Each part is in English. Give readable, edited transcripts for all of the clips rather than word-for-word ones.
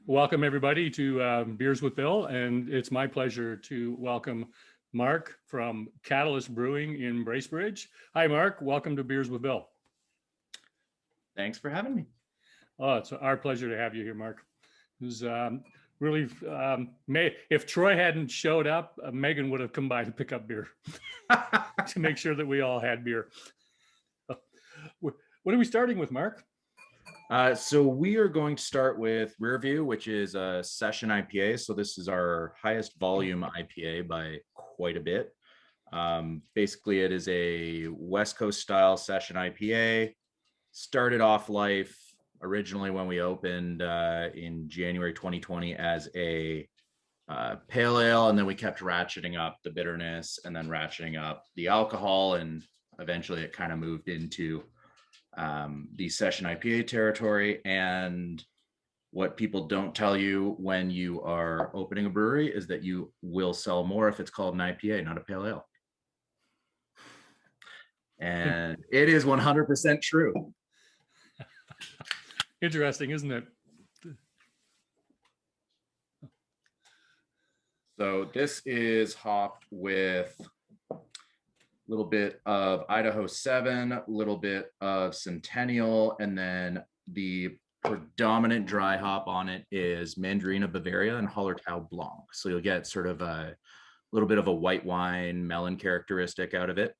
Welcome everybody to Beers with Bill, and it's my pleasure to welcome Mark from Katalyst Brewing in Bracebridge. Hi, Mark. Welcome to Beers with Bill. Thanks for having me. Oh, it's our pleasure to have you here, Mark. It was really, if Troy hadn't showed up, Megan would have come by to pick up beer to make sure that we all had beer. What are we starting with, Mark? So we are going to start with Rearview, which is a session IPA. So this is our highest volume IPA by quite a bit. Basically, it is a West Coast style session IPA. Started off life originally when we opened in January 2020 as a pale ale, and then we kept ratcheting up the bitterness and then ratcheting up the alcohol, and eventually it kind of moved into the session IPA territory. And what people don't tell you when you are opening a brewery is that you will sell more if it's called an IPA, not a pale ale. And it is 100% true. Interesting, isn't it? So this is hopped with a little bit of Idaho 7, a little bit of Centennial, and then the predominant dry hop on it is Mandarina Bavaria and Hallertau Blanc. So you'll get sort of a little bit of a white wine melon characteristic out of it.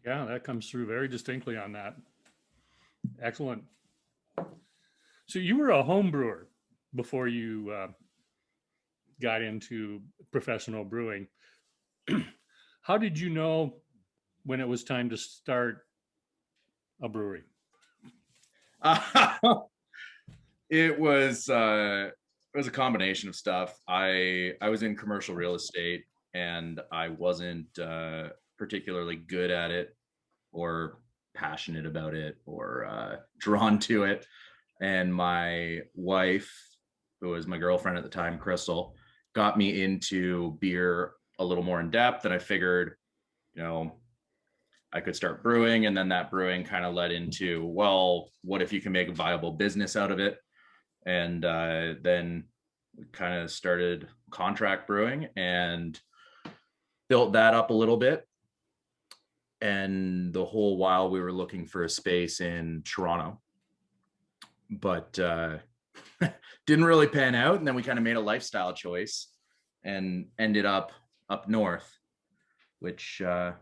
Yeah, that comes through very distinctly on that. Excellent. So you were a home brewer before you got into professional brewing. How did you know when it was time to start a brewery? It was a combination of stuff. I was in commercial real estate, and I wasn't particularly good at it or passionate about it or drawn to it. And my wife, who was my girlfriend at the time, Crystal, got me into beer a little more in depth. And I figured, I could start brewing. And then that brewing kind of led into, well, what if you can make a viable business out of it? And then we kind of started contract brewing and built that up a little bit. And the whole while we were looking for a space in Toronto, but didn't really pan out. And then we kind of made a lifestyle choice and ended up north, which has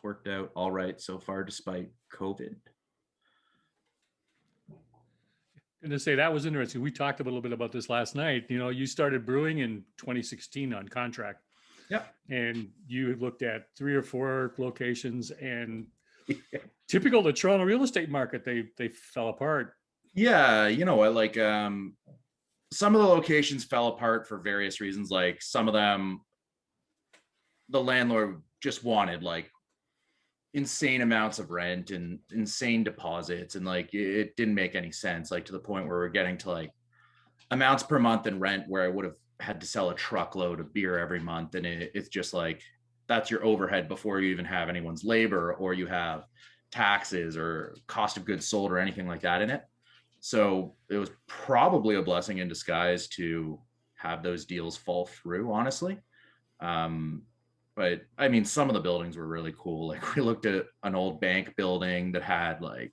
worked out all right so far despite COVID. And to say that was interesting. We talked a little bit about this last night. You started brewing in 2016 on contract. Yeah. And you looked at 3 or 4 locations, and typical the Toronto real estate market, they fell apart. Yeah, you know what? Like some of the locations fell apart for various reasons. Like some of them, the landlord just wanted like insane amounts of rent and insane deposits, and like it didn't make any sense. Like to the point where we're getting to like amounts per month in rent where I would have had to sell a truckload of beer every month, and it's just like that's your overhead before you even have anyone's labor or you have taxes or cost of goods sold or anything like that in it. So it was probably a blessing in disguise to have those deals fall through, honestly. But I mean, some of the buildings were really cool. Like we looked at an old bank building that had it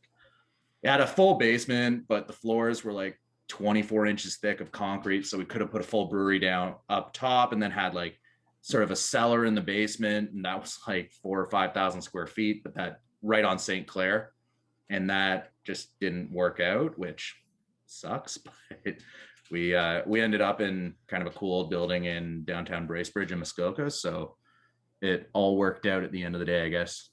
had a full basement, but the floors were like 24 inches thick of concrete, so we could have put a full brewery down up top, and then had like sort of a cellar in the basement, and that was like 4,000 or 5,000 square feet, but that right on St. Clair, and that just didn't work out, which sucks. But we ended up in kind of a cool old building in downtown Bracebridge in Muskoka, so it all worked out at the end of the day, I guess.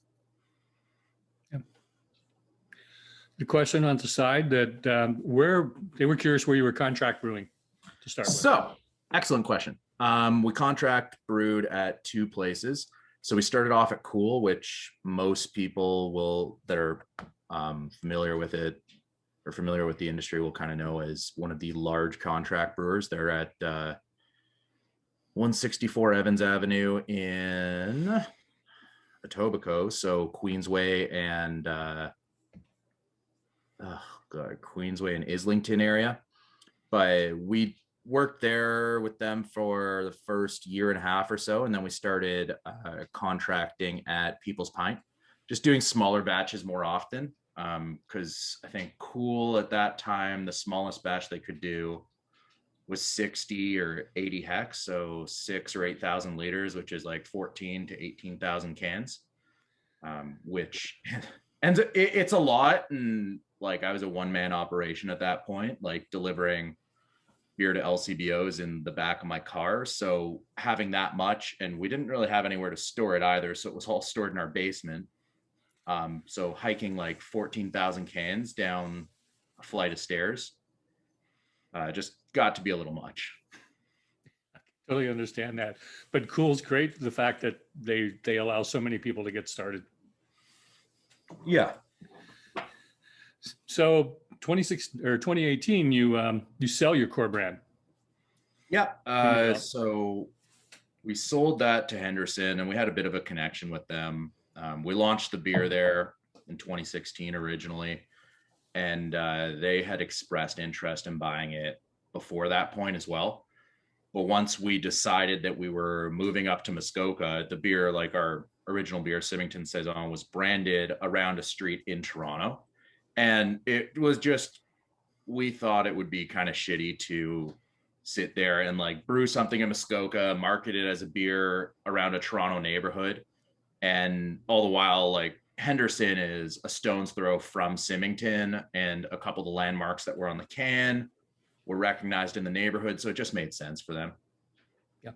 The question on the side that where they were curious where you were contract brewing to start with. So, excellent question. We contract brewed at 2 places. So we started off at Cool, which most people that are familiar with it or familiar with the industry will kind of know as one of the large contract brewers. They're at 164 Evans Avenue in Etobicoke, so Queensway and Queensway and Islington area. But we worked there with them for the first year and a half or so. And then we started contracting at People's Pint, just doing smaller batches more often. Because I think Cool at that time, the smallest batch they could do was 60 or 80 hex. So 6 or 8,000 liters, which is like 14 to 18,000 cans, which, and it's a lot. And like, I was a one-man operation at that point, like delivering beer to LCBOs in the back of my car. So having that much, and we didn't really have anywhere to store it either. So it was all stored in our basement. So hiking like 14,000 cans down a flight of stairs just got to be a little much. Totally understand that. But Cool's great, the fact that they allow so many people to get started. Yeah. So 2018, you sell your core brand. Yeah. So we sold that to Henderson, and we had a bit of a connection with them. We launched the beer there in 2016 originally, and they had expressed interest in buying it before that point as well. But once we decided that we were moving up to Muskoka, the beer, like our original beer, Symington Saison, was branded around a street in Toronto. And it was just, we thought it would be kind of shitty to sit there and like brew something in Muskoka, market it as a beer around a Toronto neighborhood. And all the while, like, Henderson is a stone's throw from Symington, and a couple of the landmarks that were on the can were recognized in the neighborhood. So it just made sense for them. Yeah.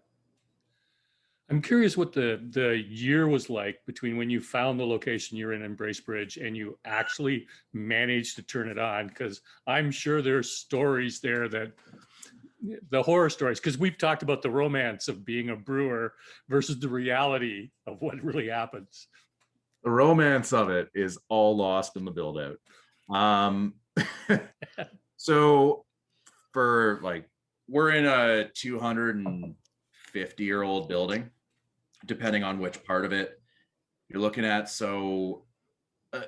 I'm curious what the year was like between when you found the location you're in Bracebridge and you actually managed to turn it on, because I'm sure there's stories there, that the horror stories, because we've talked about the romance of being a brewer versus the reality of what really happens. The romance of it is all lost in the build out. So for like, we're in a 250-year-old building, depending on which part of it you're looking at. So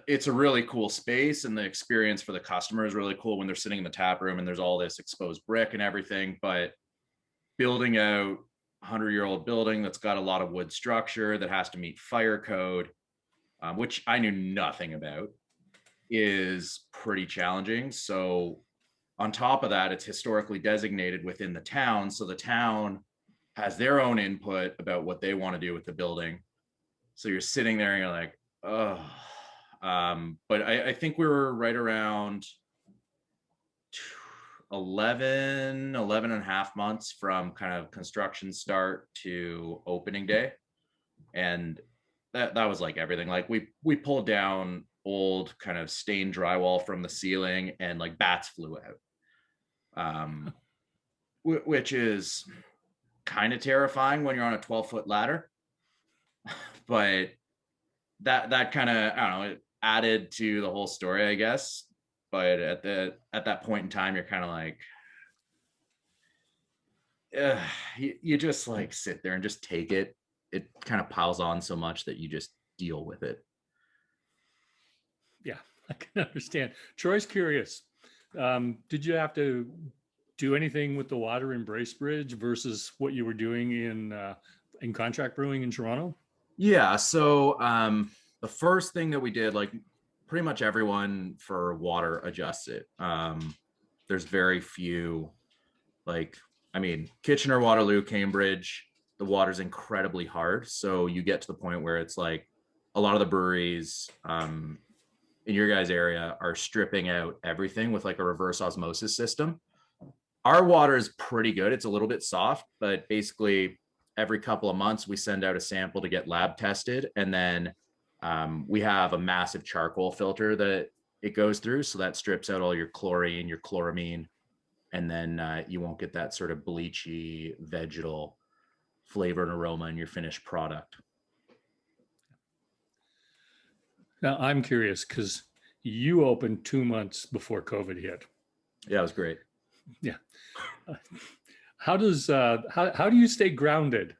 it's a really cool space, and the experience for the customer is really cool when they're sitting in the tap room and there's all this exposed brick and everything. But building out a 100-year-old building that's got a lot of wood structure that has to meet fire code, which I knew nothing about, is pretty challenging. So on top of that, it's historically designated within the town. So the town has their own input about what they want to do with the building. So you're sitting there and you're like, oh. But I think we were right around 11 and a half months from kind of construction start to opening day. And that was like everything. Like we pulled down old kind of stained drywall from the ceiling, and like bats flew out, which is kind of terrifying when you're on a 12-foot ladder. But that kind of, I don't know, it added to the whole story, I guess. But at that point in time, you're kind of like, you just like sit there and just take it. It kind of piles on so much that you just deal with it. Yeah, I can understand. Troy's curious. Did you have to do anything with the water in Bracebridge versus what you were doing in contract brewing in Toronto? Yeah. So the first thing that we did, like pretty much everyone for water adjusts it. There's very few, like, I mean, Kitchener, Waterloo, Cambridge, the water's incredibly hard. So you get to the point where it's like a lot of the breweries in your guys' area are stripping out everything with like a reverse osmosis system. Our water is pretty good. It's a little bit soft, but basically every couple of months we send out a sample to get lab tested. And then we have a massive charcoal filter that it goes through. So that strips out all your chlorine, your chloramine, and then you won't get that sort of bleachy vegetal flavor and aroma in your finished product. Now I'm curious, because you opened 2 months before COVID hit. Yeah, it was great. Yeah. How do you stay grounded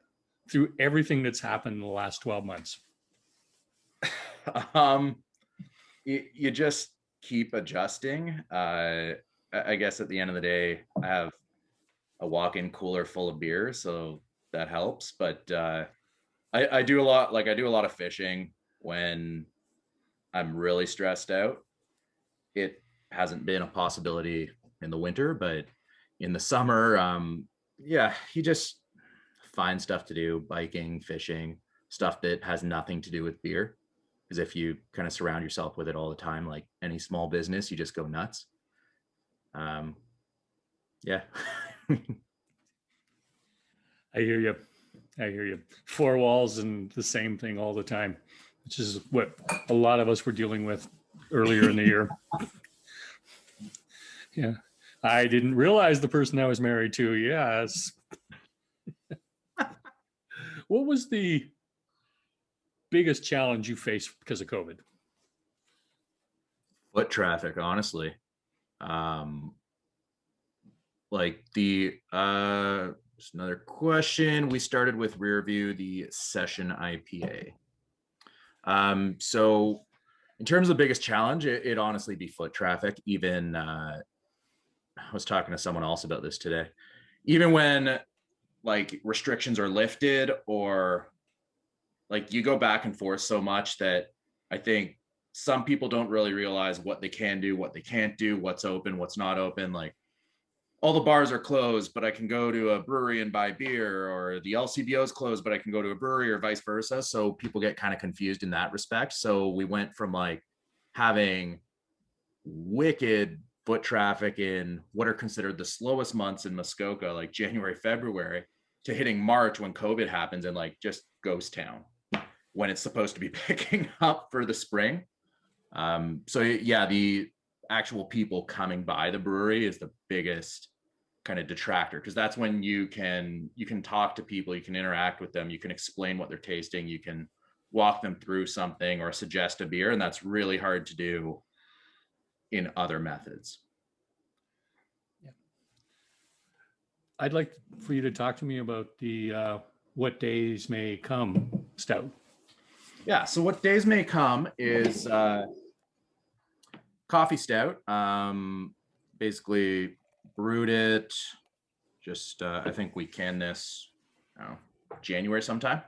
through everything that's happened in the last 12 months? You just keep adjusting. I guess at the end of the day, I have a walk-in cooler full of beer, so that helps. But I do a lot, like I do a lot of fishing when I'm really stressed out. It hasn't been a possibility in the winter, but in the summer, yeah, you just find stuff to do, biking, fishing, stuff that has nothing to do with beer. Because if you kind of surround yourself with it all the time, like any small business, you just go nuts. Yeah. I hear you. I hear you. Four walls and the same thing all the time, which is what a lot of us were dealing with earlier in the year. Yeah. I didn't realize the person I was married to. Yes. What was the biggest challenge you faced because of COVID? Foot traffic, honestly. Like the just another question. We started with Rear View, the session IPA. So in terms of the biggest challenge, it honestly be foot traffic. Even I was talking to someone else about this today. Even when like restrictions are lifted, or like you go back and forth so much that I think some people don't really realize what they can do, what they can't do, what's open, what's not open. Like all the bars are closed, but I can go to a brewery and buy beer, or the LCBO is closed, but I can go to a brewery, or vice versa. So people get kind of confused in that respect. So we went from like having wicked foot traffic in what are considered the slowest months in Muskoka, like January, February, to hitting March when COVID happens and like just ghost town when it's supposed to be picking up for the spring. So yeah, the actual people coming by the brewery is the biggest kind of detractor, because that's when you can talk to people, you can interact with them, you can explain what they're tasting, you can walk them through something or suggest a beer, and that's really hard to do in other methods. Yeah. I'd like for you to talk to me about the What Days May Come stout. Yeah, so What Days May Come is coffee stout. Basically brewed it just I think we canned this January sometime,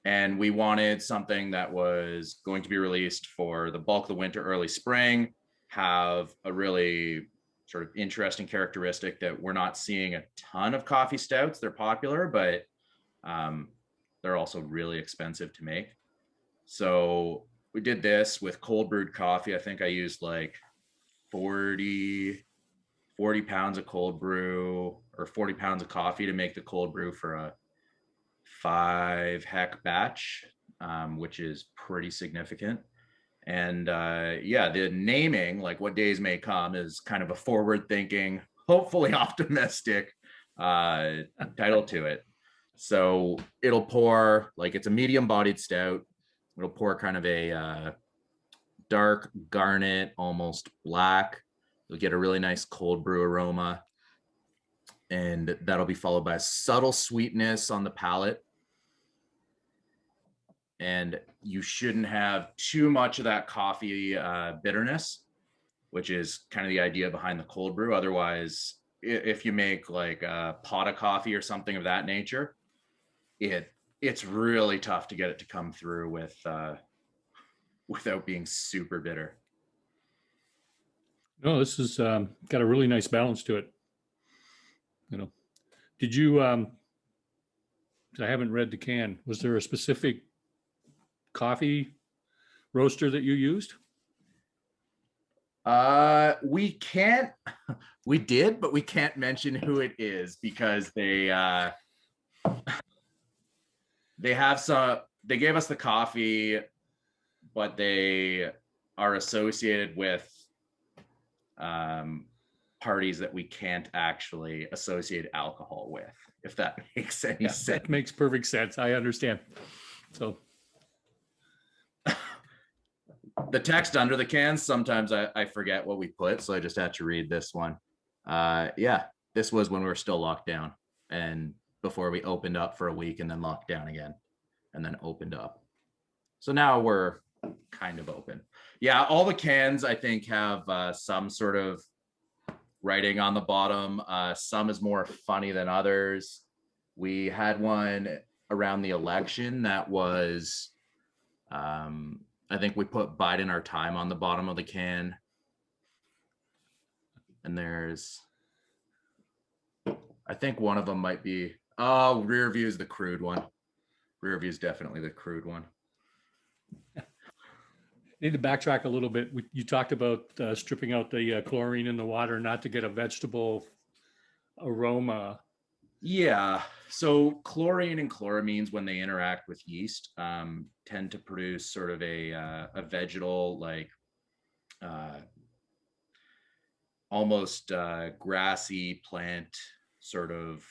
and we wanted something that was going to be released for the bulk of the winter, early spring, have a really sort of interesting characteristic that we're not seeing a ton of coffee stouts. They're popular, but they're also really expensive to make. So we did this with cold brewed coffee. I think I used like 40 pounds of cold brew, or 40 pounds of coffee to make the cold brew for a 5 heck batch, which is pretty significant. And yeah, the naming, like What Days May Come, is kind of a forward thinking, hopefully optimistic title to it. So it'll pour, like it's a medium bodied stout. It'll pour kind of a dark garnet, almost black. You'll get a really nice cold brew aroma, and that'll be followed by a subtle sweetness on the palate. And you shouldn't have too much of that coffee bitterness, which is kind of the idea behind the cold brew. Otherwise, if you make like a pot of coffee or something of that nature, it's really tough to get it to come through with without being super bitter. No, this has got a really nice balance to it. You know, did you? I haven't read the can. Was there a specific coffee roaster that you used? We can't. We did, but we can't mention who it is because they have some. They gave us the coffee, but they are associated with parties that we can't actually associate alcohol with, if that makes any sense. That makes perfect sense. I understand. So the text under the cans, sometimes I forget what we put, so I just had to read this one. Yeah, this was when we were still locked down, and before we opened up for a week and then locked down again and then opened up. So now we're kind of open. Yeah, all the cans I think have some sort of writing on the bottom. Some is more funny than others. We had one around the election that was, I think we put Biden our time on the bottom of the can. And there's, I think one of them might be, oh, rear view is the crude one. Rear view is definitely the crude one. Need to backtrack a little bit. You talked about stripping out the chlorine in the water, not to get a vegetable aroma. Yeah. So chlorine and chloramines, when they interact with yeast, tend to produce sort of a vegetal, like almost grassy plant sort of.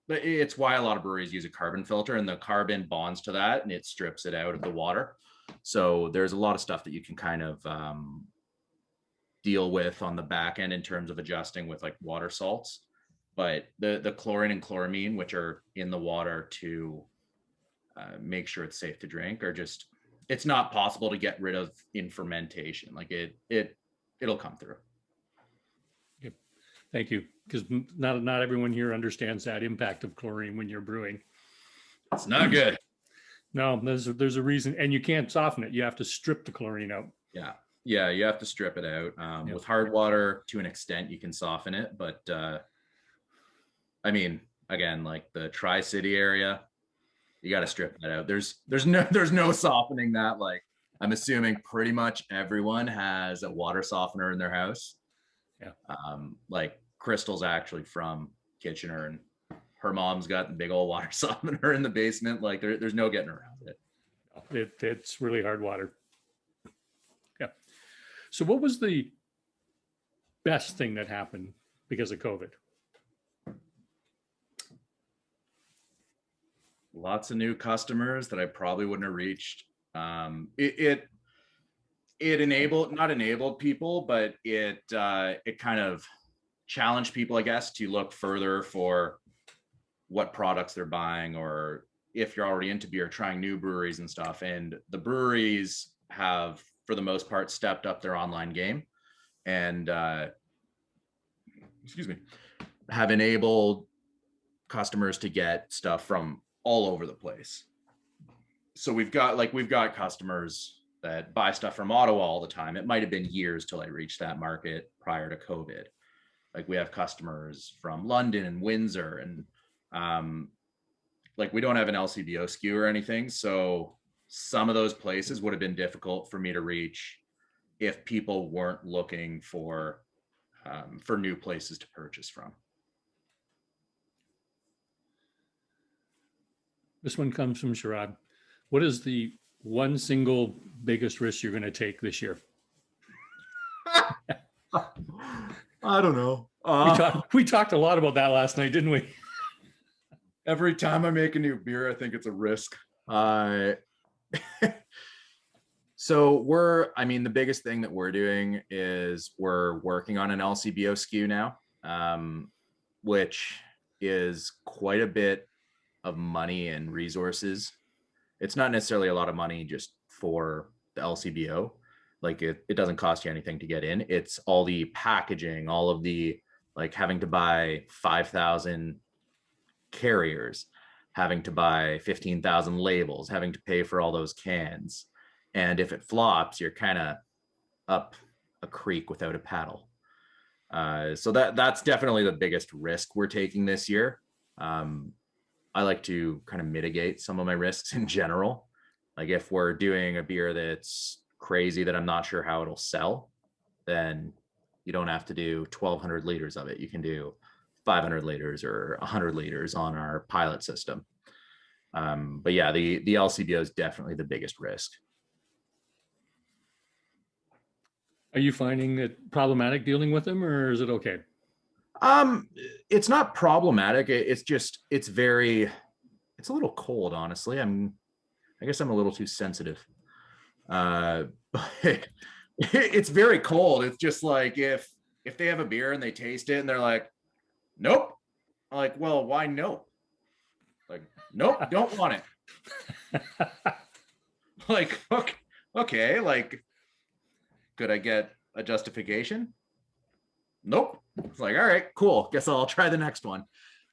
But it's why a lot of breweries use a carbon filter, and the carbon bonds to that and it strips it out of the water. So there's a lot of stuff that you can kind of deal with on the back end in terms of adjusting with like water salts. But the chlorine and chloramine, which are in the water to make sure it's safe to drink, are just, it's not possible to get rid of in fermentation. Like it'll come through. Yep. Thank you. Because not everyone here understands that impact of chlorine when you're brewing. It's not good. No, there's a reason, and you can't soften it. You have to strip the chlorine out. Yeah. Yeah, you have to strip it out. Yep. With hard water, to an extent, you can soften it, but I mean, again, like the Tri-City area, you got to strip that out. There's no softening that. Like, I'm assuming pretty much everyone has a water softener in their house. Yeah. Like Crystal's actually from Kitchener, and her mom's got the big old water softener in the basement. Like there's no getting around it. It's really hard water. Yeah. So what was the best thing that happened because of COVID? Lots of new customers that I probably wouldn't have reached. It not enabled people, but it kind of challenged people, I guess, to look further for what products they're buying, or if you're already into beer, trying new breweries and stuff. And the breweries have, for the most part, stepped up their online game and have enabled customers to get stuff from all over the place. So we've got customers that buy stuff from Ottawa all the time. It might have been years till I reached that market prior to COVID. Like we have customers from London and Windsor, and like we don't have an LCBO SKU or anything. So some of those places would have been difficult for me to reach if people weren't looking for new places to purchase from. This one comes from Sharad. What is the one single biggest risk you're going to take this year? I don't know. We talked a lot about that last night, didn't we? Every time I make a new beer, I think it's a risk. So the biggest thing that we're doing is we're working on an LCBO SKU now, which is quite a bit of money and resources. It's not necessarily a lot of money just for the LCBO. Like it doesn't cost you anything to get in. It's all the packaging, all of the, like, having to buy 5,000 carriers, having to buy 15,000 labels, having to pay for all those cans. And if it flops, you're kind of up a creek without a paddle. So that's definitely the biggest risk we're taking this year. I like to kind of mitigate some of my risks in general. Like if we're doing a beer that's crazy that I'm not sure how it'll sell, then you don't have to do 1,200 liters of it. You can do 500 liters or 100 liters on our pilot system. But yeah, the LCBO is definitely the biggest risk. Are you finding it problematic dealing with them, or is it okay? It's not problematic. It's a little cold, honestly. I guess I'm a little too sensitive. But it's very cold. It's just like if they have a beer and they taste it and they're like, nope. I'm like, well, why no? Like, nope, don't want it. Like, okay, like Could I get a justification? Nope. It's like, all right, cool. Guess I'll try the next one.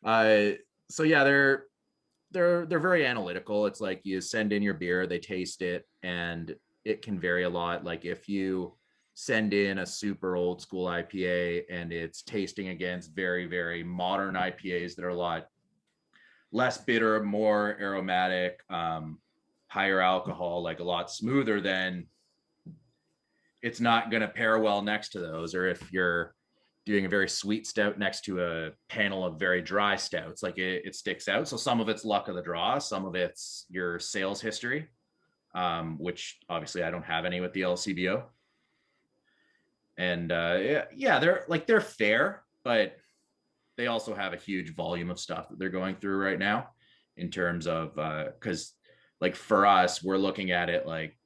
So yeah, they're very analytical. It's like you send in your beer, they taste it, and it can vary a lot. Like if you send in a super old school IPA and it's tasting against very, very modern IPAs that are a lot less bitter, more aromatic, higher alcohol, like a lot smoother, then it's not going to pair well next to those. Or if you're doing a very sweet stout next to a panel of very dry stouts, like it sticks out. So some of it's luck of the draw, some of it's your sales history, which obviously I don't have any with the LCBO. And yeah, they're fair, but they also have a huge volume of stuff that they're going through right now in terms of, because like for us, we're looking at it like,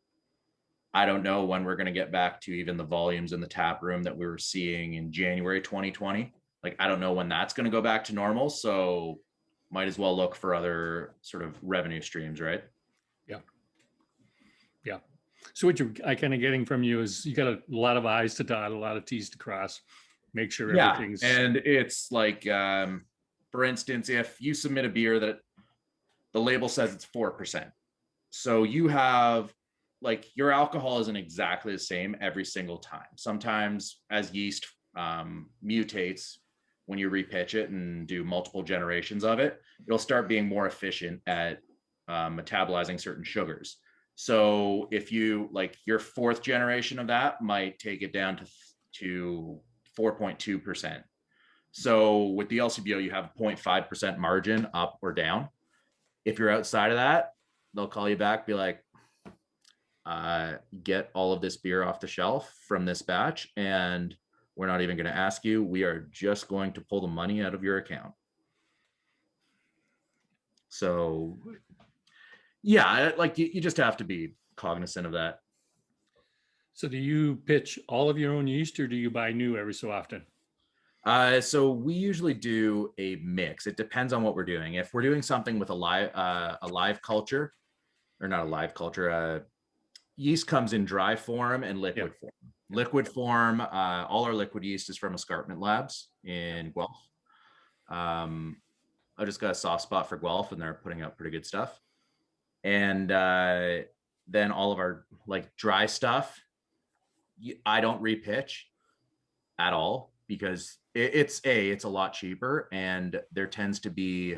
I don't know when we're going to get back to even the volumes in the tap room that we were seeing in January 2020. Like, I don't know when that's going to go back to normal. So might as well look for other sort of revenue streams, right? Yeah. Yeah. So what I kind of getting from you is you got a lot of I's to dot, a lot of T's to cross, make sure everything's. And it's like, for instance, if you submit a beer that the label says it's 4%. So you have like your alcohol isn't exactly the same every single time. Sometimes as yeast mutates, when you repitch it and do multiple generations of it, it'll start being more efficient at metabolizing certain sugars. So if you like your fourth generation of that might take it down to 4.2%. So with the LCBO, you have a 0.5% margin up or down. If you're outside of that, they'll call you back, be like, get all of this beer off the shelf from this batch, and we're not even going to ask you. We are just going to pull the money out of your account. So yeah, like you just have to be cognizant of that. So do you pitch all of your own yeast, or do you buy new every so often? So we usually do a mix. It depends on what we're doing. If we're doing something with a live culture, or not a live culture, yeast comes in dry form and liquid form. Liquid form, all our liquid yeast is from Escarpment Labs in Guelph. I just got a soft spot for Guelph, and they're putting out pretty good stuff. And then all of our like dry stuff, I don't repitch at all because it's a lot cheaper, and there tends to be,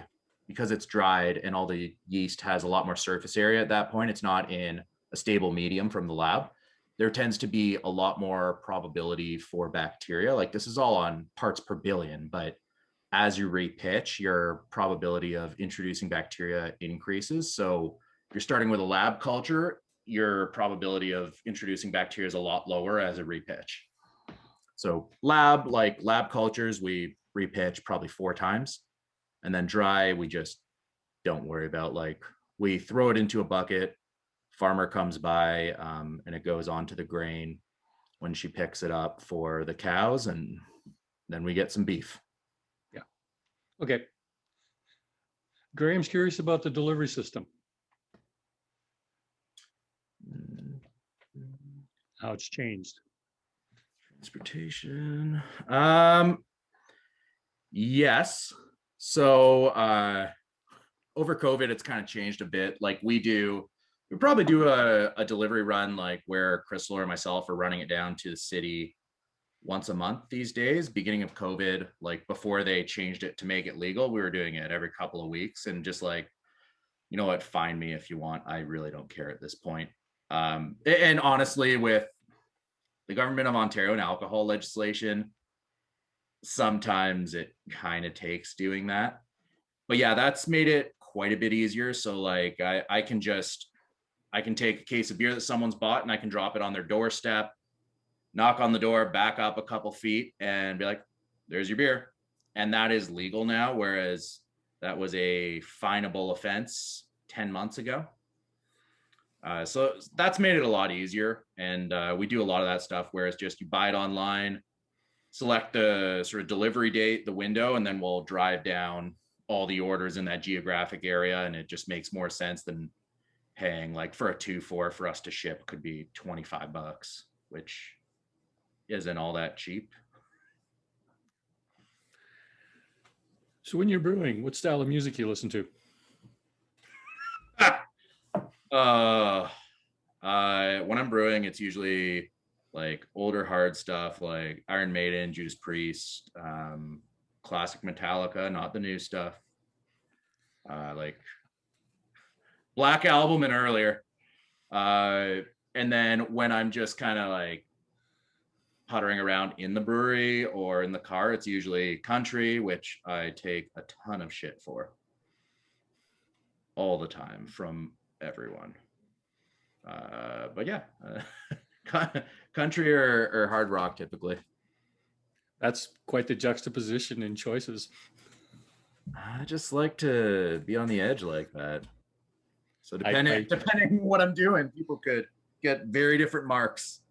because it's dried and all the yeast has a lot more surface area at that point, it's not in a stable medium from the lab, there tends to be a lot more probability for bacteria. Like this is all on parts per billion, but as you repitch, your probability of introducing bacteria increases. So if you're starting with a lab culture, your probability of introducing bacteria is a lot lower as a repitch. So lab cultures, we repitch probably 4 times. And then dry, we just don't worry about. Like we throw it into a bucket, farmer comes by, and it goes onto the grain when she picks it up for the cows, and then we get some beef. Yeah. Okay. Graham's curious about the delivery system. How it's changed. Transportation. Yes. So over COVID, it's kind of changed a bit. Like we probably do a delivery run, like where Crystal or myself are running it down to the city once a month these days. Beginning of COVID, like before they changed it to make it legal, we were doing it every couple of weeks, and just like, you know what, find me if you want. I really don't care at this point. And honestly, with the government of Ontario and alcohol legislation, sometimes it kind of takes doing that. But yeah, that's made it quite a bit easier. So like I can take a case of beer that someone's bought, and I can drop it on their doorstep, knock on the door, back up a couple feet, and be like, there's your beer. And that is legal now, whereas that was a finable offense 10 months ago. So that's made it a lot easier. And we do a lot of that stuff, whereas just you buy it online, select the sort of delivery date, the window, and then we'll drive down all the orders in that geographic area. And it just makes more sense than paying like for a 2-4 for us to ship could be $25, which isn't all that cheap. So when you're brewing, what style of music you listen to? uh when I'm brewing, it's usually like older hard stuff like Iron Maiden, Judas Priest, classic Metallica, not the new stuff. Like Black Album and earlier. And then when I'm just kind of like puttering around in the brewery or in the car, it's usually country, which I take a ton of shit for all the time from everyone. But yeah, country or hard rock typically. That's quite the juxtaposition in choices. I just like to be on the edge like that. So I depending on what I'm doing, people could get very different marks.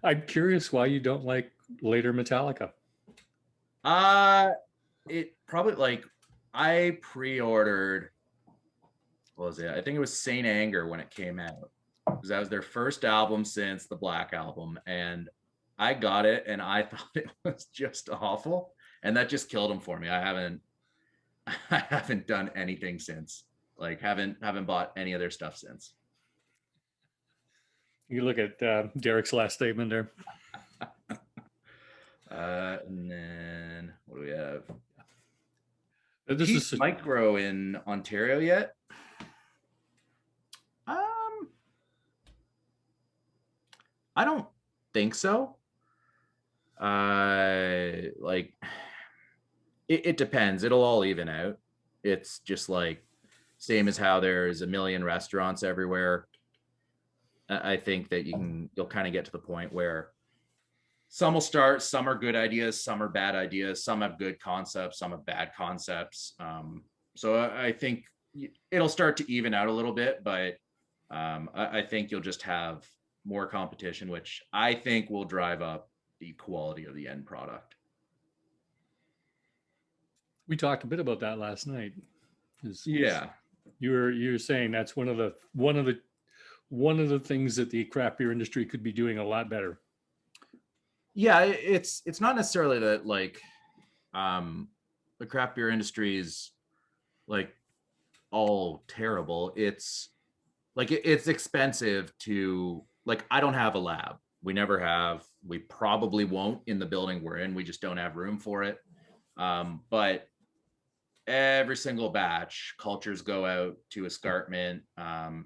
I'm curious why you don't like later Metallica. It probably like I pre-ordered, what was it? I think it was Saint Anger when it came out. Because that was their first album since the Black Album. And I got it and I thought it was just awful. And that just killed them for me. I haven't done anything since. Like haven't bought any of their stuff since. You look at Derek's last statement there. And then what do we have? This He's is micro in Ontario yet? I don't think so. Like it depends. It'll all even out. It's just like same as how there's a million restaurants everywhere. I think that you'll kind of get to the point where some will start, some are good ideas, some are bad ideas, some have good concepts, some have bad concepts. So I think it'll start to even out a little bit, but I think you'll just have more competition, which I think will drive up the quality of the end product. we talked a bit about that last night. Yeah. You were saying that's one of the things that the craft beer industry could be doing a lot better. Yeah, it's not necessarily that like the craft beer industry is like all terrible. It's like it's expensive to like I don't have a lab. We never have. We probably won't in the building we're in. We just don't have room for it. But every single batch, cultures go out to escarpment.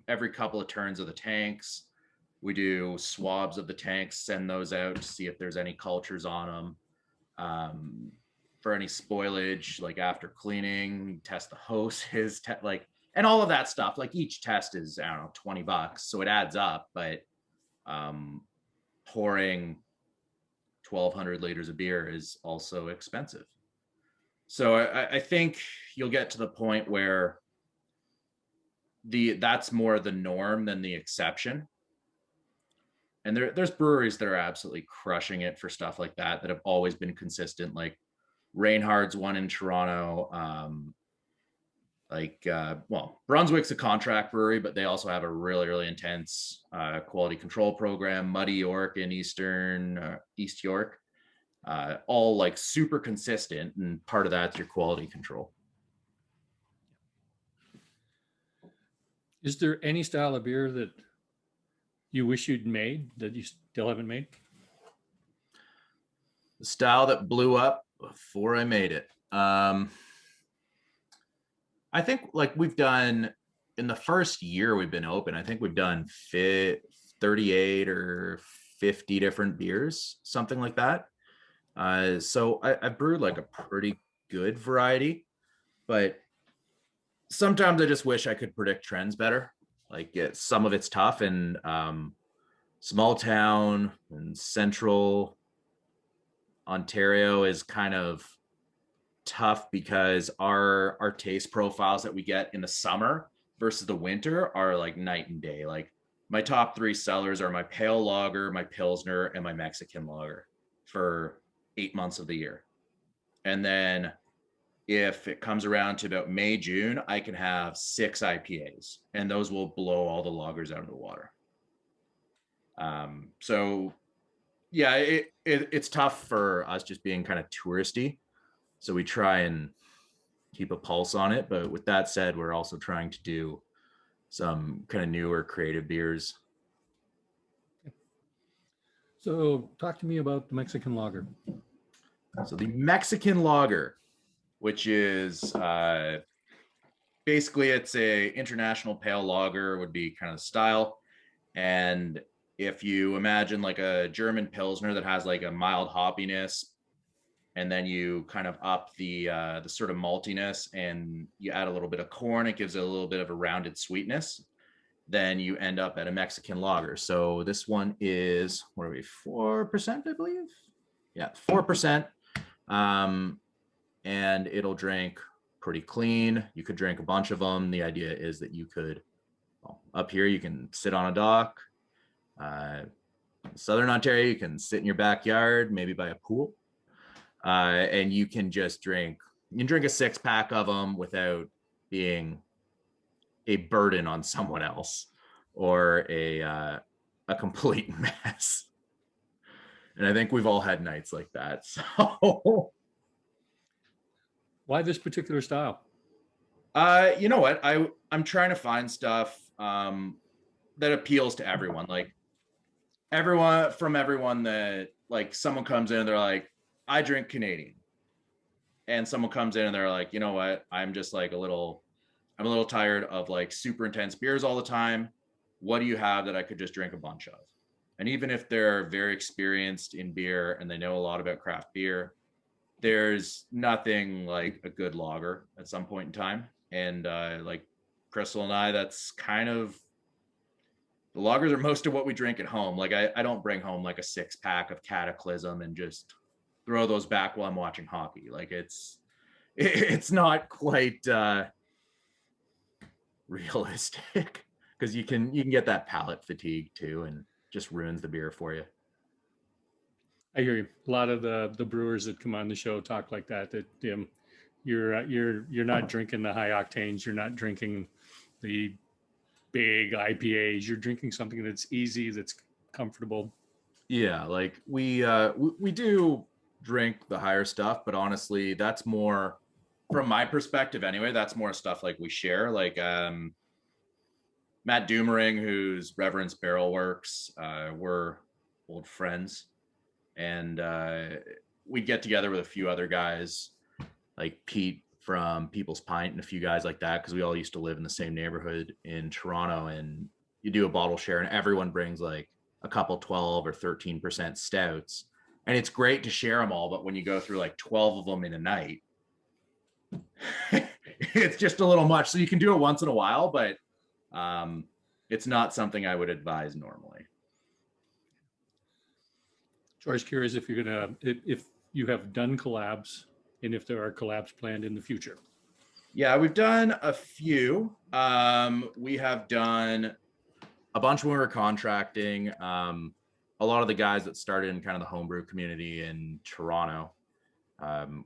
Every couple of turns of the tanks, we do swabs of the tanks, send those out to see if there's any cultures on them. For any spoilage, like after cleaning, test the hoses, and all of that stuff. Like each test is, I don't know, $20, so it adds up. But pouring 1,200 liters of beer is also expensive. So I think you'll get to the point where that's more the norm than the exception. And there's breweries that are absolutely crushing it for stuff like that have always been consistent. Like Reinhardt's one in Toronto. Brunswick's a contract brewery, but they also have a really, really intense quality control program. Muddy York in East York. All like super consistent, and part of that's your quality control. Is there any style of beer that you wish you'd made that you still haven't made? The style that blew up before I made it. I think like we've done in the first year we've been open, I think we've done 38 or 50 different beers, something like that. So I brewed like a pretty good variety, but sometimes I just wish I could predict trends better. Like some of it's tough, and small town and central Ontario is kind of tough because our taste profiles that we get in the summer versus the winter are like night and day. Like my top 3 sellers are my pale lager, my pilsner, and my Mexican lager for 8 months of the year. And then if it comes around to about May, June, I can have 6 IPAs, and those will blow all the lagers out of the water. So yeah, it's tough for us just being kind of touristy. So we try and keep a pulse on it. But with that said, we're also trying to do some kind of newer creative beers. So talk to me about the Mexican lager. So the Mexican lager, which is basically it's a international pale lager, would be kind of the style. And if you imagine like a German Pilsner that has like a mild hoppiness, and then you kind of up the sort of maltiness and you add a little bit of corn, it gives it a little bit of a rounded sweetness. Then you end up at a Mexican lager. So this one is, what are we, 4%, I believe? Yeah, 4%. And it'll drink pretty clean. You could drink a bunch of them. The idea is that you could, well, up here, you can sit on a dock. Southern Ontario, you can sit in your backyard, maybe by a pool. And you can just drink, you can drink a 6-pack of them without being a burden on someone else or a complete mess. And I think we've all had nights like that. So Why this particular style? you know what? I'm trying to find stuff that appeals to everyone. Like everyone that like someone comes in and they're like, I drink Canadian. And someone comes in and they're like, you know what? I'm a little tired of like super intense beers all the time. What do you have that I could just drink a bunch of? And even if they're very experienced in beer and they know a lot about craft beer, there's nothing like a good lager at some point in time. And like Crystal and I, that's kind of, the lagers are most of what we drink at home. Like I don't bring home like a 6-pack of Cataclysm and just throw those back while I'm watching hockey. Like it's not quite realistic, because you can get that palate fatigue too, and just ruins the beer for you. I hear you. A lot of the brewers that come on the show talk like that. That you're not drinking the high octanes. You're not drinking the big IPAs. You're drinking something that's easy, that's comfortable. Yeah, like we do drink the higher stuff, but honestly, that's more, from my perspective anyway, that's more stuff like we share. Like Matt Doomering, who's Reverence Barrel Works, we're old friends, and we get together with a few other guys like Pete from People's Pint and a few guys like that, because we all used to live in the same neighborhood in Toronto. And you do a bottle share and everyone brings like a couple 12 or 13% stouts, and it's great to share them all, but when you go through like 12 of them in a night, it's just a little much. So you can do it once in a while, but it's not something I would advise normally. George, curious if if you have done collabs and if there are collabs planned in the future. Yeah, we've done a few. We have done a bunch when we were contracting. A lot of the guys that started in kind of the homebrew community in Toronto,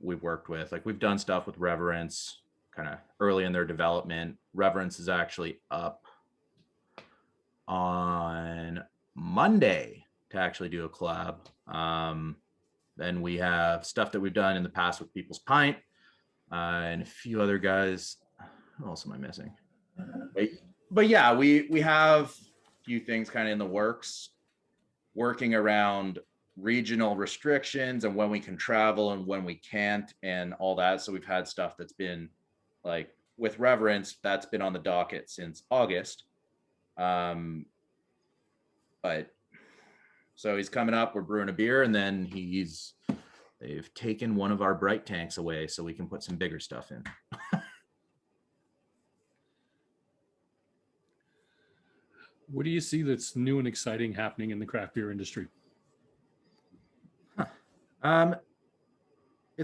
we've worked with. Like we've done stuff with Reverence kind of early in their development. Reverence is actually up on Monday to actually do a collab. Then we have stuff that we've done in the past with People's Pint and a few other guys. Who else am I missing? But yeah, we have a few things kind of in the works, working around regional restrictions and when we can travel and when we can't and all that. So we've had stuff that's been like with Reverence, that's been on the docket since August. But so he's coming up, we're brewing a beer, and then they've taken one of our bright tanks away so we can put some bigger stuff in. What do you see that's new and exciting happening in the craft beer industry? It's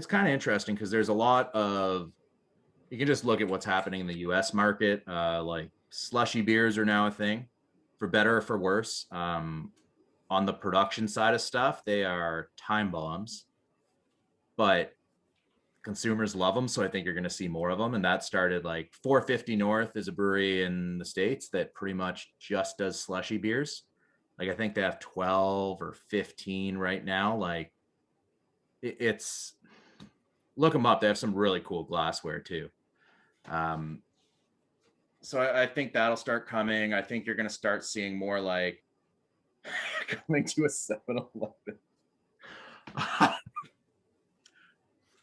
kind of interesting because there's a lot of, you can just look at what's happening in the US market. Like slushy beers are now a thing, for better or for worse. On the production side of stuff, they are time bombs, but consumers love them. So I think you're going to see more of them. And that started like 450 North is a brewery in the States that pretty much just does slushy beers. Like I think they have 12 or 15 right now. Like it's look them up. They have some really cool glassware too. So I think that'll start coming. I think you're going to start seeing more like coming to a 7-Eleven.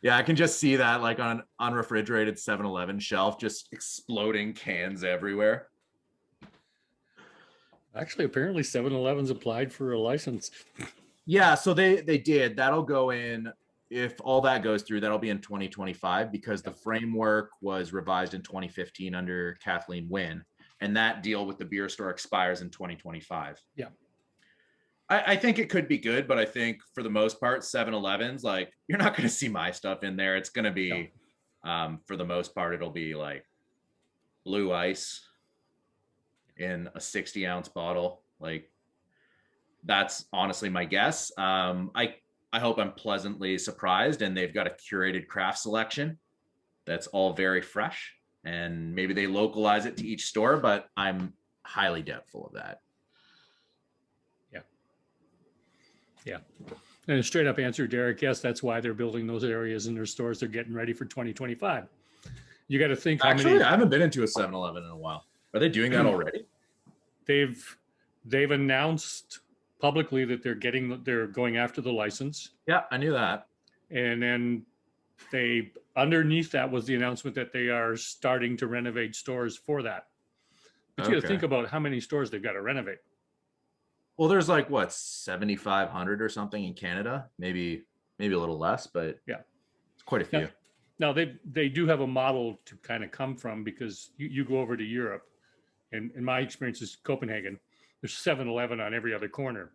Yeah, I can just see that like on an unrefrigerated 7-Eleven shelf, just exploding cans everywhere. Actually, apparently 7-Eleven's applied for a license. Yeah, so they did. That'll go in, if all that goes through, that'll be in 2025 because the framework was revised in 2015 under Kathleen Wynne, and that deal with the beer store expires in 2025. Yeah. I think it could be good, but I think for the most part, 7-Elevens, like you're not going to see my stuff in there. It's going to be, for the most part, it'll be like blue ice in a 60-ounce bottle. Like that's honestly my guess. I hope I'm pleasantly surprised, and they've got a curated craft selection that's all very fresh, and maybe they localize it to each store, but I'm highly doubtful of that. Yeah. And a straight up answer, Derek, yes, that's why they're building those areas in their stores. They're getting ready for 2025. You got to think how Actually, many... I haven't been into a 7-Eleven in a while. Are they doing that already? They've announced publicly that they're going after the license. Yeah, I knew that. And then underneath that was the announcement that they are starting to renovate stores for that. But you got to think about how many stores they've got to renovate. Well, there's like what, 7,500 or something in Canada, maybe a little less, but yeah, it's quite a few. Now they do have a model to kind of come from, because you go over to Europe, and in my experience is Copenhagen, there's 7-Eleven on every other corner.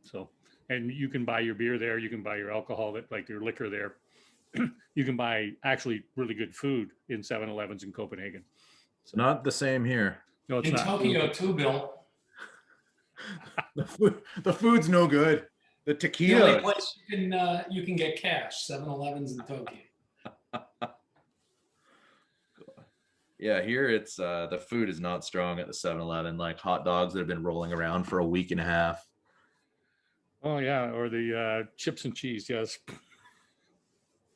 So, and you can buy your beer there, you can buy your alcohol, like your liquor there. You can buy actually really good food in 7-Elevens in Copenhagen. So, not the same here. No, it's in not. Tokyo too, Bill. The food's no good. The The tequila. only place you can get cash, 7-Elevens in Tokyo. Yeah, here it's the food is not strong at the 7-Eleven. Like hot dogs that have been rolling around for a week and a half. Oh yeah, or the chips and cheese. Yes.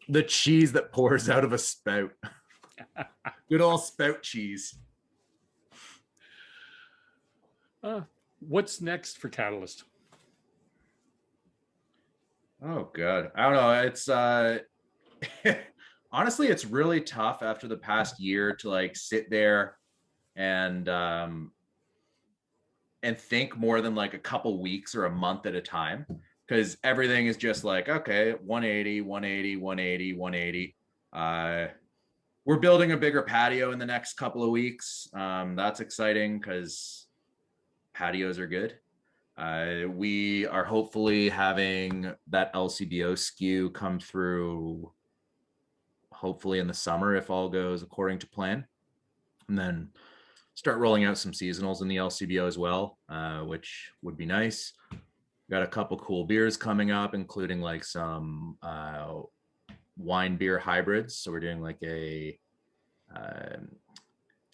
The cheese that pours out of a spout. Good old spout cheese. What's next for Katalyst? Oh god, I don't know. It's honestly, it's really tough after the past year to like sit there and think more than like a couple weeks or a month at a time, because everything is just like, okay, 180, 180, 180, 180. We're building a bigger patio in the next couple of weeks. That's exciting because patios are good. We are hopefully having that lcbo SKU come through hopefully in the summer if all goes according to plan, and then start rolling out some seasonals in the lcbo as well, which would be nice. Got a couple cool beers coming up, including like some wine beer hybrids. So we're doing like a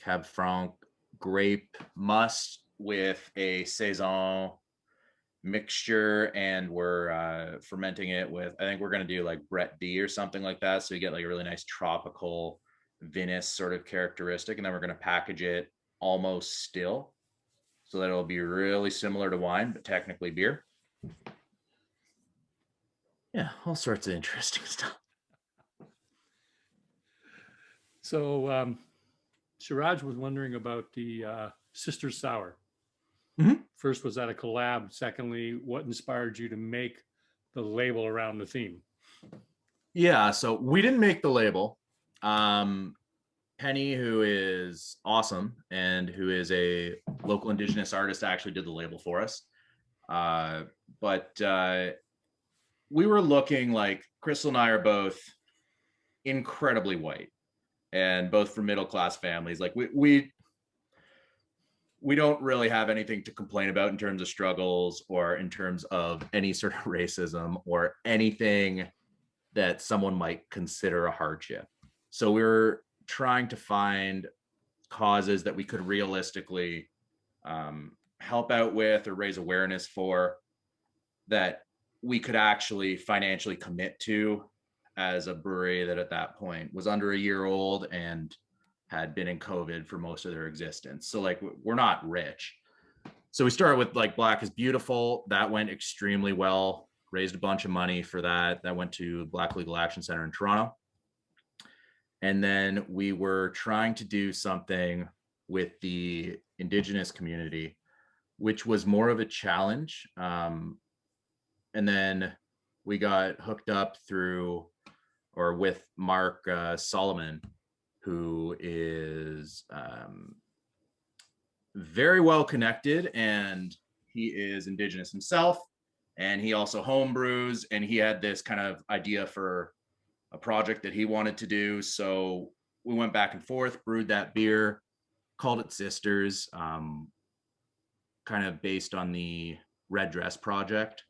Cab Franc grape must with a saison mixture, and we're fermenting it with, I think we're going to do like Brett D or something like that, so you get like a really nice tropical vinous sort of characteristic, and then we're going to package it almost still so that it'll be really similar to wine but technically beer. Yeah, all sorts of interesting stuff. So Siraj was wondering about the Sister Sour. Mm-hmm. First, was that a collab? Secondly, what inspired you to make the label around the theme? Yeah, so we didn't make the label. Penny, who is awesome and who is a local Indigenous artist, actually did the label for us. But we were looking, like, Crystal and I are both incredibly white and both from middle-class families. Like we don't really have anything to complain about in terms of struggles or in terms of any sort of racism or anything that someone might consider a hardship. So we were trying to find causes that we could realistically help out with or raise awareness for, that we could actually financially commit to as a brewery that at that point was under a year old and had been in COVID for most of their existence. So like, we're not rich. So we started with like Black is Beautiful. That went extremely well, raised a bunch of money for that. That went to Black Legal Action Center in Toronto. And then we were trying to do something with the Indigenous community, which was more of a challenge. And then we got hooked up through, or with Mark Solomon, who is very well connected, and he is Indigenous himself, and he also home brews, and he had this kind of idea for a project that he wanted to do. So we went back and forth, brewed that beer, called it Sisters, kind of based on the Red Dress project,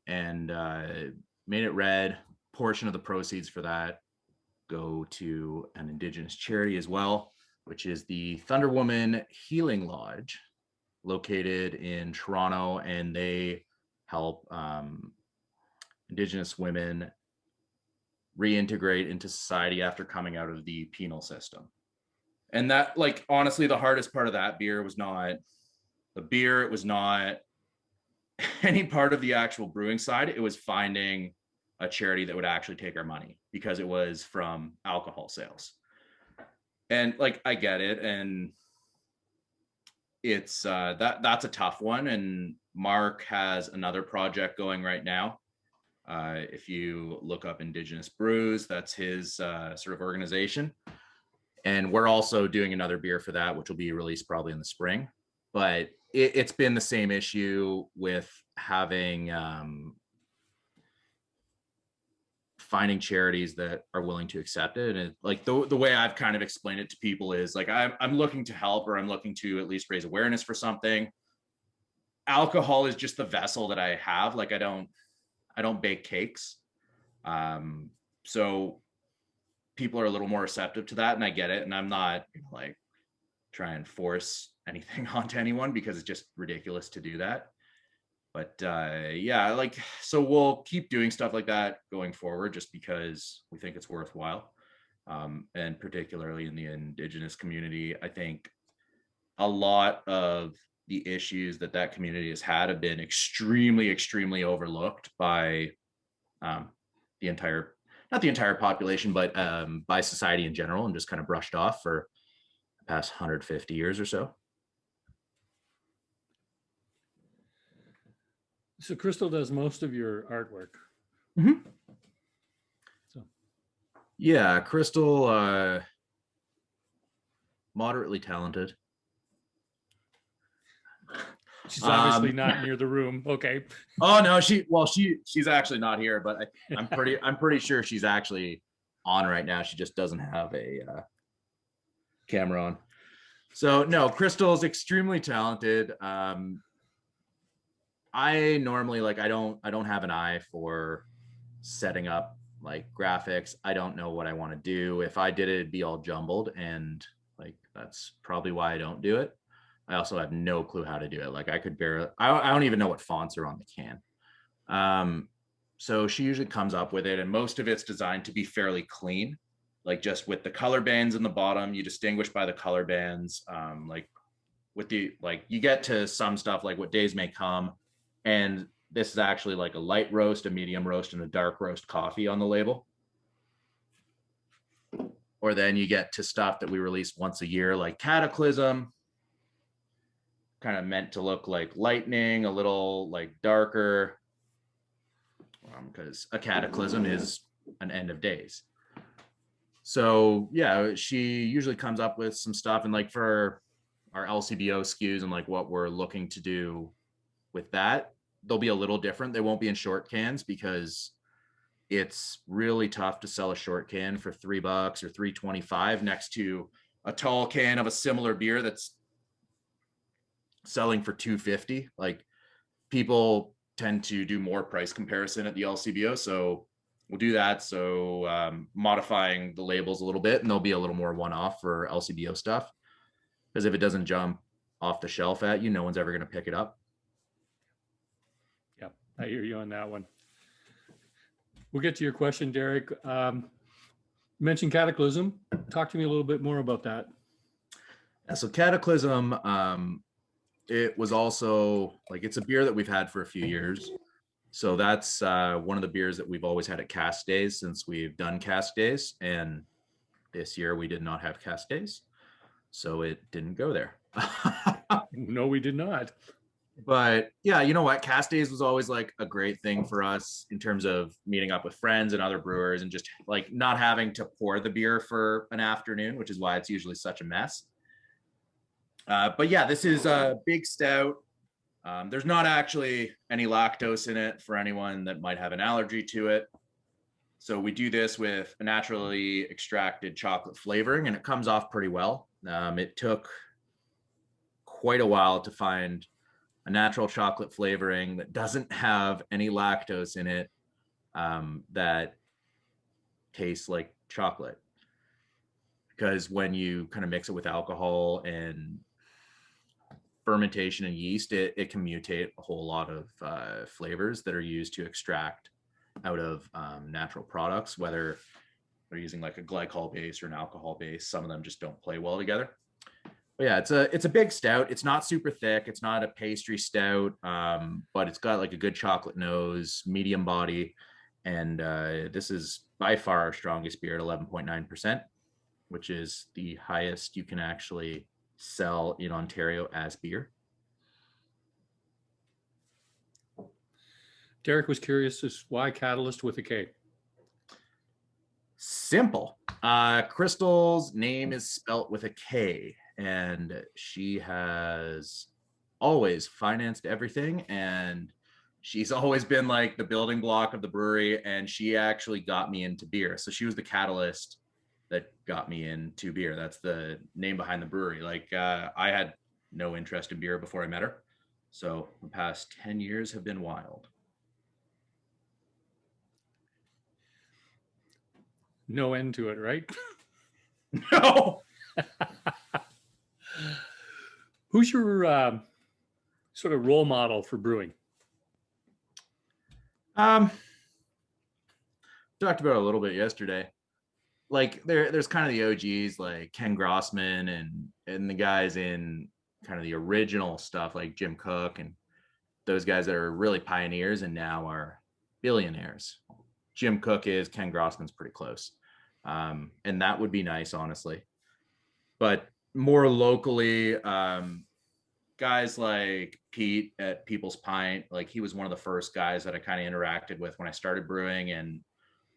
and made it red. Portion of the proceeds for that go to an Indigenous charity as well, which is the Thunder Woman Healing Lodge, located in Toronto, and they help Indigenous women reintegrate into society after coming out of the penal system. And that, like, honestly, the hardest part of that beer was not the beer. It was not any part of the actual brewing side. It was finding a charity that would actually take our money, because it was from alcohol sales. And like, I get it. And it's that's a tough one. And Mark has another project going right now. If you look up Indigenous Brews, that's his sort of organization. And we're also doing another beer for that, which will be released probably in the spring. But it's been the same issue with having finding charities that are willing to accept it. And like the way I've kind of explained it to people is like, I'm looking to help, or I'm looking to at least raise awareness for something. Alcohol is just the vessel that I have. Like, I don't bake cakes. So people are a little more receptive to that, and I get it. And I'm not like try and force anything onto anyone, because it's just ridiculous to do that. But yeah, like, so we'll keep doing stuff like that going forward, just because we think it's worthwhile. And particularly in the Indigenous community, I think a lot of the issues that community has had have been extremely, extremely overlooked by the entire, not the entire population, but by society in general, and just kind of brushed off for the past 150 years or so. So Crystal does most of your artwork. Mm-hmm. So yeah, Crystal, moderately talented. she's obviously not near the room. Okay. Oh no, she's actually not here, but I'm pretty sure she's actually on right now. She just doesn't have a camera on. So no, Crystal's extremely talented. I normally, like, I don't have an eye for setting up like graphics. I don't know what I want to do. If I did it, it'd be all jumbled, and like, that's probably why I don't do it. I also have no clue how to do it. Like, I could barely, I don't even know what fonts are on the can. So she usually comes up with it, and most of it's designed to be fairly clean, like just with the color bands in the bottom, you distinguish by the color bands. Like with the, like, you get to some stuff like What Days May Come, and this is actually like a light roast, a medium roast, and a dark roast coffee on the label. Or then you get to stuff that we release once a year, like Cataclysm, kind of meant to look like lightning, a little like darker, because a cataclysm is an end of days. So yeah, she usually comes up with some stuff, and like for our LCBO SKUs and like what we're looking to do with that, they'll be a little different. They won't be in short cans, because it's really tough to sell a short can for $3 or $3.25 next to a tall can of a similar beer that's selling for $2.50. Like, people tend to do more price comparison at the LCBO, so we'll do that. So modifying the labels a little bit, and they'll be a little more one-off for LCBO stuff, because if it doesn't jump off the shelf at you, no one's ever going to pick it up. Yeah, I hear you on that one. We'll get to your question, Derek. You mentioned Cataclysm. Talk to me a little bit more about that. Yeah, so Cataclysm, it was also like, it's a beer that we've had for a few years. So that's one of the beers that we've always had at cast days since we've done cast days. And this year we did not have cast days, so it didn't go there. No, we did not. But yeah, you know what? Cast days was always like a great thing for us in terms of meeting up with friends and other brewers and just like not having to pour the beer for an afternoon, which is why it's usually such a mess. But yeah, this is a big stout. There's not actually any lactose in it for anyone that might have an allergy to it. So we do this with a naturally extracted chocolate flavoring, and it comes off pretty well. It took quite a while to find a natural chocolate flavoring that doesn't have any lactose in it, that tastes like chocolate. Because when you kind of mix it with alcohol and fermentation and yeast, it can mutate a whole lot of flavors that are used to extract out of natural products, whether they're using like a glycol base or an alcohol base. Some of them just don't play well together. But yeah, it's a big stout. It's not super thick. It's not a pastry stout, but it's got like a good chocolate nose, medium body. And this is by far our strongest beer at 11.9%, which is the highest you can actually sell in Ontario as beer. Derek was curious as why Katalyst with a K. Simple. Crystal's name is spelt with a K, and she has always financed everything, and she's always been like the building block of the brewery, and she actually got me into beer. So she was the catalyst that got me into beer. That's the name behind the brewery. Like I had no interest in beer before I met her. So the past 10 years have been wild. No end to it, right? No. Who's your sort of role model for brewing? Talked about it a little bit yesterday. Like there's kind of the OGs like Ken Grossman and the guys in kind of the original stuff like Jim Cook and those guys that are really pioneers and now are billionaires. Jim Cook is, Ken Grossman's pretty close. And that would be nice, honestly. But more locally, guys like Pete at People's Pint, like he was one of the first guys that I kind of interacted with when I started brewing, and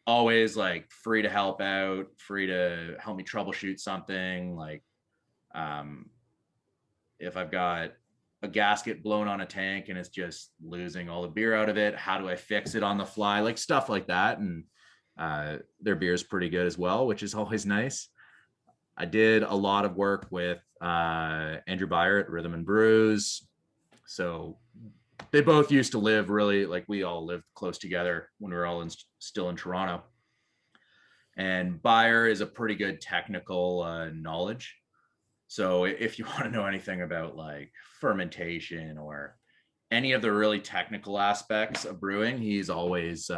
always like free to help out, free to help me troubleshoot something. Like if I've got a gasket blown on a tank and it's just losing all the beer out of it, how do I fix it on the fly? Like stuff like that. And their beer is pretty good as well, which is always nice. I did a lot of work with Andrew Beyer at Rhythm and Brews. So they both used to live really, like we all lived close together when we were all still in Toronto. And Beyer is a pretty good technical knowledge. So if you want to know anything about like fermentation or any of the really technical aspects of brewing, he's always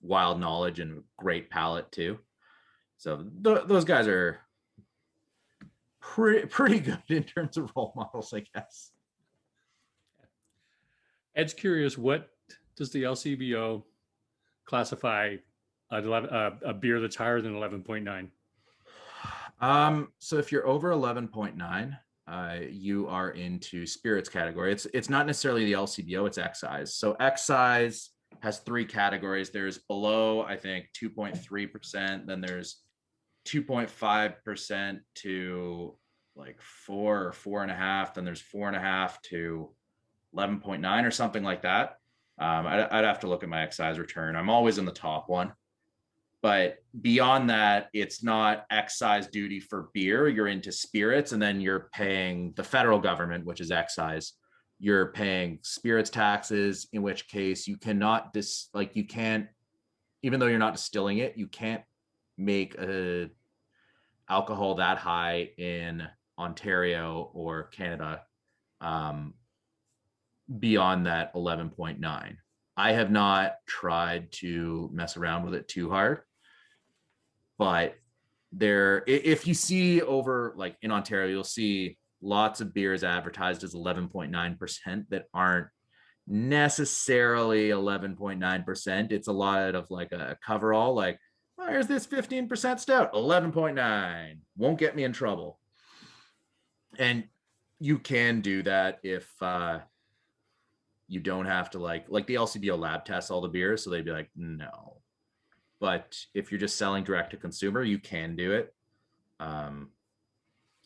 wild knowledge and great palate too. So those guys are pretty good in terms of role models, I guess. Ed's curious, what does the LCBO classify a beer that's higher than 11.9? So if you're over 11.9, you are into spirits category. It's not necessarily the LCBO, it's excise. So excise has three categories. There's below, I think, 2.3%. Then there's 2.5% to like 4 or 4.5. Then there's 4.5 to 11.9 or something like that. I'd have to look at my excise return. I'm always in the top one. But beyond that, it's not excise duty for beer. You're into spirits, and then you're paying the federal government, which is excise. You're paying spirits taxes, in which case you cannot you can't, even though you're not distilling it, you can't make a alcohol that high in Ontario or Canada beyond that 11.9. I have not tried to mess around with it too hard, but if you see over like in Ontario, you'll see lots of beers advertised as 11.9% that aren't necessarily 11.9%. It's a lot of like a coverall, like, oh, here's this 15% stout, 11.9, won't get me in trouble. And you can do that if you don't have to like the LCBO lab tests all the beers, so they'd be like, no. But if you're just selling direct to consumer, you can do it.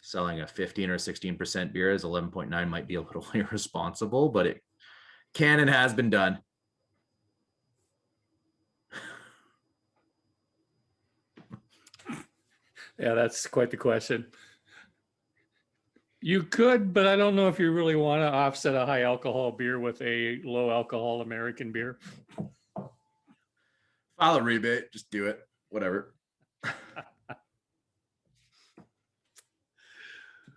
Selling a 15 or 16% beer as 11.9 might be a little irresponsible, but it can and has been done. Yeah, that's quite the question. You could, but I don't know if you really want to offset a high alcohol beer with a low alcohol American beer. File a rebate, just do it, whatever.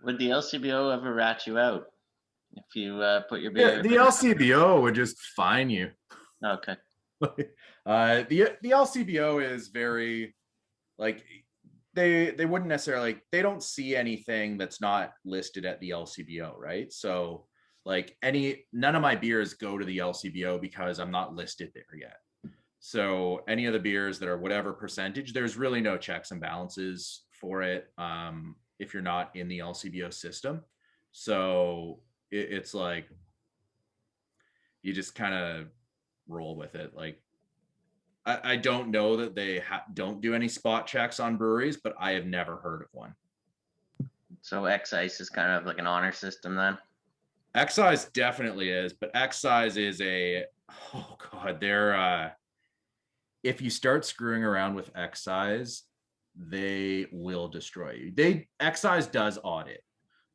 Would the LCBO ever rat you out if you put your beer? Yeah, the LCBO would just fine you. Okay. The LCBO is very like they wouldn't necessarily, they don't see anything that's not listed at the LCBO, right? So like none of my beers go to the LCBO because I'm not listed there yet. So any of the beers that are whatever percentage, there's really no checks and balances for it if you're not in the LCBO system. So it's like you just kind of roll with it. Like I don't know that they don't do any spot checks on breweries, but I have never heard of one. So excise is kind of like an honor system then? Excise definitely is, but excise is oh God, they're if you start screwing around with excise, they will destroy you. Excise does audit.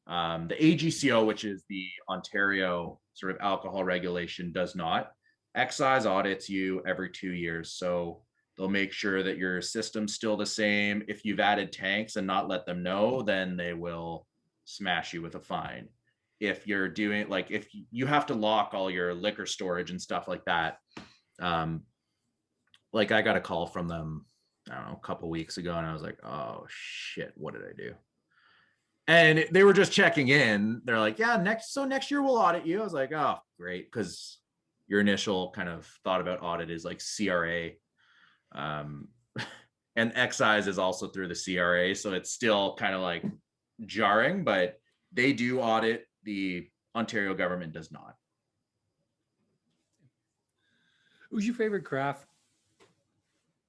The AGCO, which is the Ontario sort of alcohol regulation, does not. Excise audits you every 2 years. So they'll make sure that your system's still the same. If you've added tanks and not let them know, then they will smash you with a fine. If you're doing like, if you have to lock all your liquor storage and stuff like that, like I got a call from them, I don't know, a couple weeks ago, and I was like, oh shit, what did I do? And they were just checking in. They're like, yeah, next year we'll audit you. I was like, oh, great. Because your initial kind of thought about audit is like CRA. And excise is also through the CRA. So it's still kind of like jarring, but they do audit. The Ontario government does not. Who's your favorite craft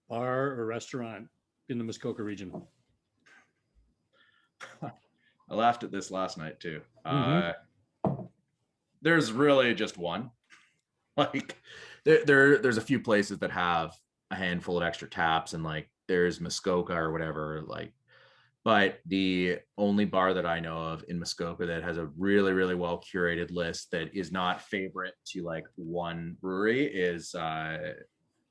bar or restaurant in the Muskoka region? I laughed at this last night too. Mm-hmm. There's really just one. Like there's a few places that have a handful of extra taps, and like there's Muskoka or whatever, like, but the only bar that I know of in Muskoka that has a really, really well curated list that is not favorite to like one brewery is the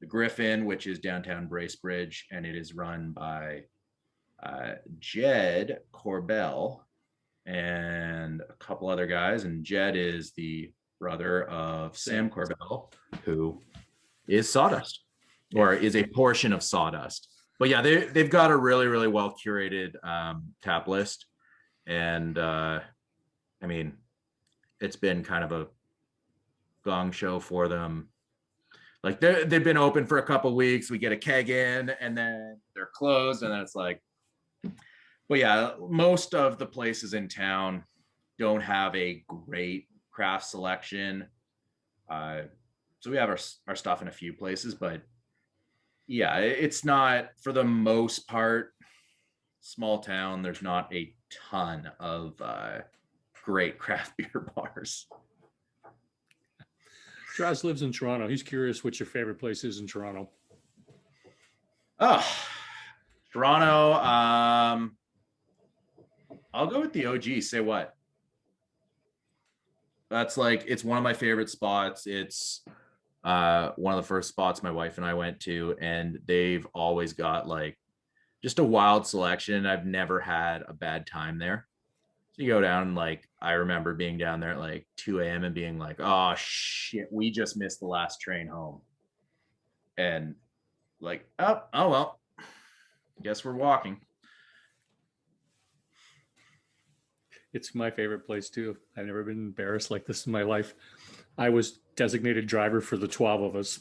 Griffin, which is downtown Bracebridge, and it is run by Jed Corbell and a couple other guys. And Jed is the brother of Sam Corbell, who is Sawdust, or is a portion of Sawdust. But yeah, they've got a really, really well curated tap list. And I mean, it's been kind of a gong show for them. Like they've been open for a couple of weeks. We get a keg in and then they're closed. And then it's like, but yeah, most of the places in town don't have a great craft selection. So we have our stuff in a few places, but yeah, it's not, for the most part, small town. There's not a ton of great craft beer bars. Strauss lives in Toronto. He's curious what your favorite place is in Toronto. Oh, Toronto. I'll go with the OG. Say what? That's like, it's one of my favorite spots. It's one of the first spots my wife and I went to, and they've always got like just a wild selection. I've never had a bad time there. So you go down, like, I remember being down there at like 2 a.m. and being like, oh shit, we just missed the last train home. And like, oh well, guess we're walking. It's my favorite place too. I've never been embarrassed like this in my life. I was designated driver for the 12 of us.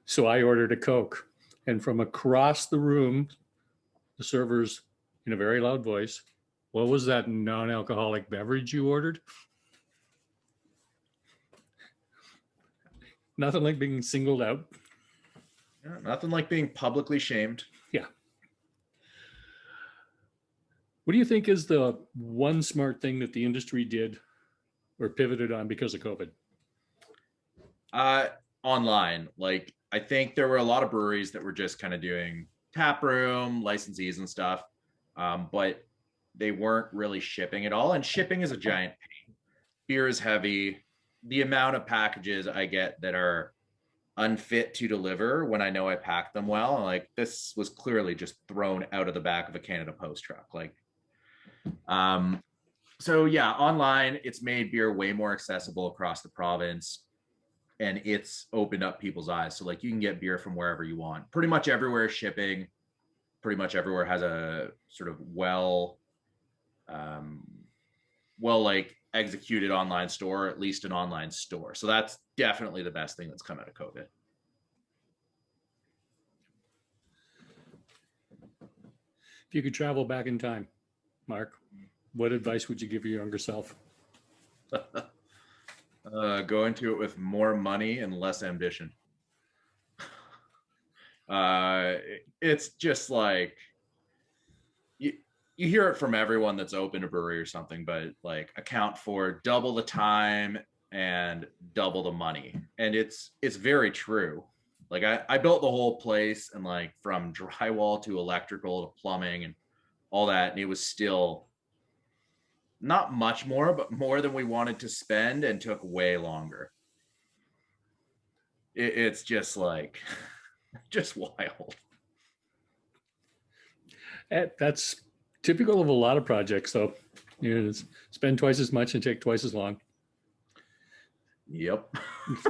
So I ordered a Coke, and from across the room, the servers, in a very loud voice, what was that non-alcoholic beverage you ordered? Nothing like being singled out. Yeah, nothing like being publicly shamed. Yeah. What do you think is the one smart thing that the industry did or pivoted on because of COVID? Online, like, I think there were a lot of breweries that were just kind of doing tap room licensees and stuff, but they weren't really shipping at all. And shipping is a giant pain. Beer is heavy. The amount of packages I get that are unfit to deliver when I know I packed them well, like, this was clearly just thrown out of the back of a Canada Post truck. Like, so yeah, online, it's made beer way more accessible across the province, and it's opened up people's eyes. So like, you can get beer from wherever you want. Pretty much everywhere is shipping. Pretty much everywhere has a sort of well like executed online store, or at least an online store. So that's definitely the best thing that's come out of COVID. If you could travel back in time, Mark, what advice would you give your younger self? Go into it with more money and less ambition. It's just like, you hear it from everyone that's opened a brewery or something, but like, account for double the time and double the money. And it's very true. Like, I built the whole place, and like, from drywall to electrical to plumbing and all that, and it was still not much more, but more than we wanted to spend, and took way longer. It's just like, just wild. That's typical of a lot of projects, though. You know, spend twice as much and take twice as long. Yep.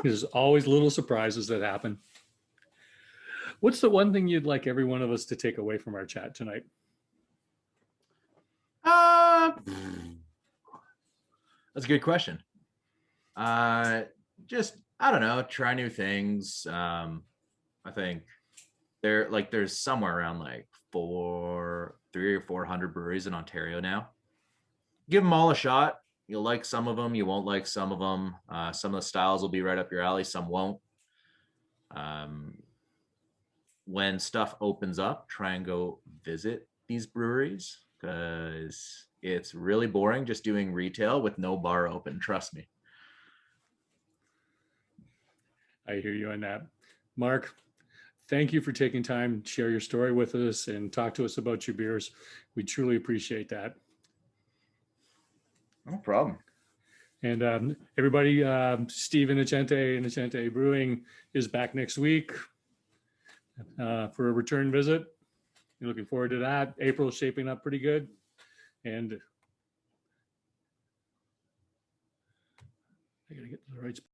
There's always little surprises that happen. What's the one thing you'd like every one of us to take away from our chat tonight? That's a good question. Just, I don't know, try new things. I think there's somewhere around like 300 or 400 breweries in Ontario now. Give them all a shot. You'll like some of them, you won't like some of them. Some of the styles will be right up your alley, some won't. When stuff opens up, try and go visit these breweries, because it's really boring just doing retail with no bar open. Trust me. I hear you on that. Mark, thank you for taking time to share your story with us and talk to us about your beers. We truly appreciate that. No problem. And everybody, Steve Innocente Brewing is back next week for a return visit. You're looking forward to that. April's shaping up pretty good. And I gotta get to the right spot.